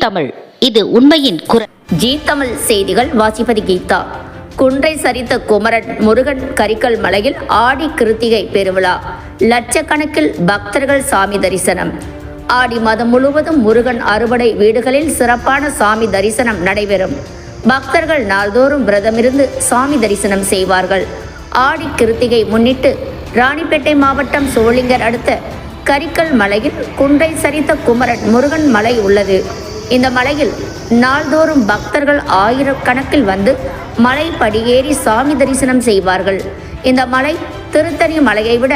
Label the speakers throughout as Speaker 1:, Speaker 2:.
Speaker 1: தமிழ், இது உண்மையின் குரல்.
Speaker 2: ஜீ தமிழ் செய்திகள் வாசிப்பது கீதா. குன்றை சரித்த குமரன் முருகன் கரிக்கல் மலையில் ஆடி கிருத்திகை பெருவிழா. லட்சக்கணக்கில் பக்தர்கள் சாமி தரிசனம். ஆடி மாதம் முழுவதும் முருகன் அறுபடை வீடுகளில் சிறப்பான சாமி தரிசனம் நடைபெறும். பக்தர்கள் நாள்தோறும் விரதமிருந்து சாமி தரிசனம் செய்வார்கள். ஆடி கிருத்திகை முன்னிட்டு ராணிப்பேட்டை மாவட்டம் சோளிங்கர் அடுத்த கரிக்கல் மலையில் குன்றை சரித்த குமரன் முருகன் மலை உள்ளது. இந்த மலையில் நாள்தோறும் பக்தர்கள் ஆயிரக்கணக்கில் வந்து மலை படியேறி சாமி தரிசனம் செய்வார்கள். இந்த மலை திருத்தணி மலையை விட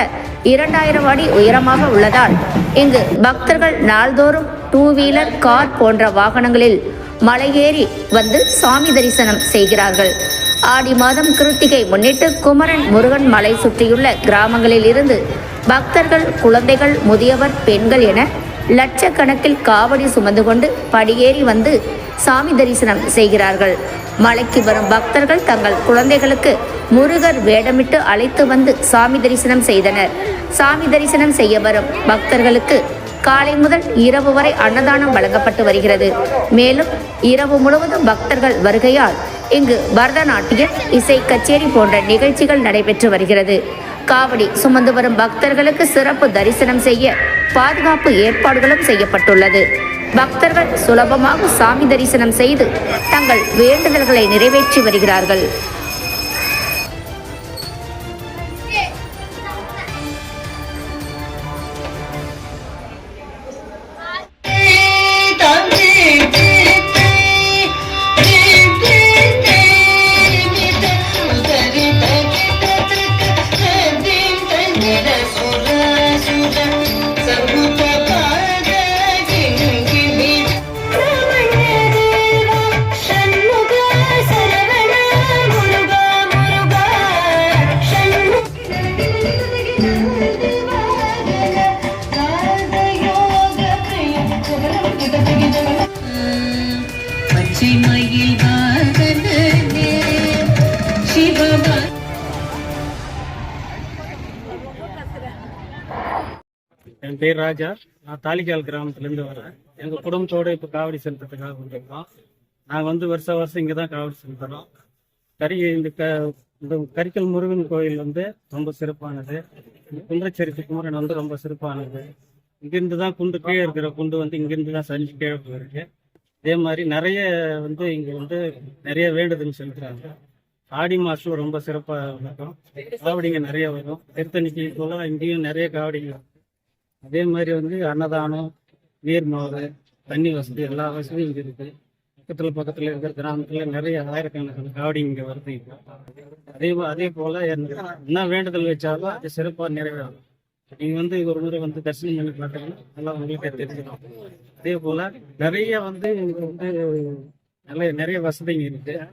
Speaker 2: 2000 அடி உயரமாக உள்ளதால் இங்கு பக்தர்கள் நாள்தோறும் 2 வீலர், கார் போன்ற வாகனங்களில் மலையேறி வந்து சாமி தரிசனம் செய்கிறார்கள். ஆடி மாதம் கிருத்திகை முன்னிட்டு குமரன் முருகன் மலை சுற்றியுள்ள கிராமங்களில் இருந்து பக்தர்கள், குழந்தைகள், முதியவர், பெண்கள் என லட்சக்கணக்கில் காவடி சுமந்து கொண்டு படியேறி வந்து சாமி தரிசனம் செய்கிறார்கள். மலைக்கு வரும் பக்தர்கள் தங்கள் குழந்தைகளுக்கு முருகர் வேடமிட்டு அழைத்து வந்து சாமி தரிசனம் செய்தனர். சாமி தரிசனம் செய்ய வரும் பக்தர்களுக்கு காலை முதல் இரவு வரை அன்னதானம் வழங்கப்பட்டு வருகிறது. மேலும் இரவு முழுவதும் பக்தர்கள் வருகையால் இங்கு பரதநாட்டியம், இசை கச்சேரி போன்ற நிகழ்ச்சிகள் நடைபெற்று வருகிறது. காவடி சுமந்து வரும் பக்தர்களுக்கு சிறப்பு தரிசனம் செய்ய பாதுகாப்பு ஏற்பாடுகளும் செய்யப்பட்டுள்ளது. பக்தர்கள் சுலபமாக சாமி தரிசனம் செய்து தங்கள் வேண்டுதல்களை நிறைவேற்றி வருகிறார்கள்.
Speaker 3: என் பேர் ராஜா. நான் தாலிக்கால் கிராமத்துலேருந்து வரேன். எங்கள் குடும்பத்தோடு இப்போ காவடி செலுத்துறதுக்காக வந்திருக்கோம். நாங்கள் வருஷம் இங்கே தான் காவடி செலுத்துகிறோம். இந்த கரிக்கல் முருகன் கோயில் ரொம்ப சிறப்பானது. குன்றச்சரித்து குமரன் ரொம்ப சிறப்பானது. இங்கிருந்து தான் குண்டு கீழே இருக்கிற குண்டு இங்கிருந்து தான் செஞ்சு கீழே போயிருக்கு. அதே மாதிரி நிறைய இங்கே நிறைய வேண்டுதல் செலுத்துகிறாங்க. ஆடி மாதம் ரொம்ப சிறப்பாக இருக்கும். காவடிங்க நிறைய வரும். திருத்தணிக்கு போல இங்கேயும் நிறைய காவடிங்க. அதே மாதிரி அன்னதானம், நீர் மோர், தண்ணி வசதி, எல்லா வசதியும் இங்கே இருக்குது. பக்கத்தில் இருக்கிற கிராமத்தில் நிறைய ஆயிரக்கணக்கான காவடி இங்கே வருது. அதே போல் என்ன வேண்டுதல் வச்சாலும் அது சிறப்பாக நிறைவேறும். நீங்கள் ஒரு முறை தரிசனம் பண்ணி பார்த்தீங்கன்னா நல்லா உங்களுக்கே தெரிஞ்சிடும். அதே போல் நிறைய நிறைய வசதிங்க இருக்குது.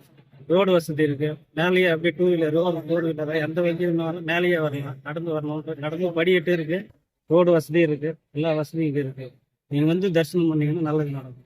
Speaker 3: ரோடு வசதி இருக்குது. மேலேயே அப்படியே 2 வீலர், 4 வீலர் எந்த வண்டியும் மேலேயே வரலாம். நடந்து படிக்கட்டு இருக்குது. ரோடு வசதி இருக்குது. எல்லா வசதியும் இங்கே இருக்குது. நீங்கள் தரிசனம் பண்ணீங்கன்னா நல்லது நடக்கும்.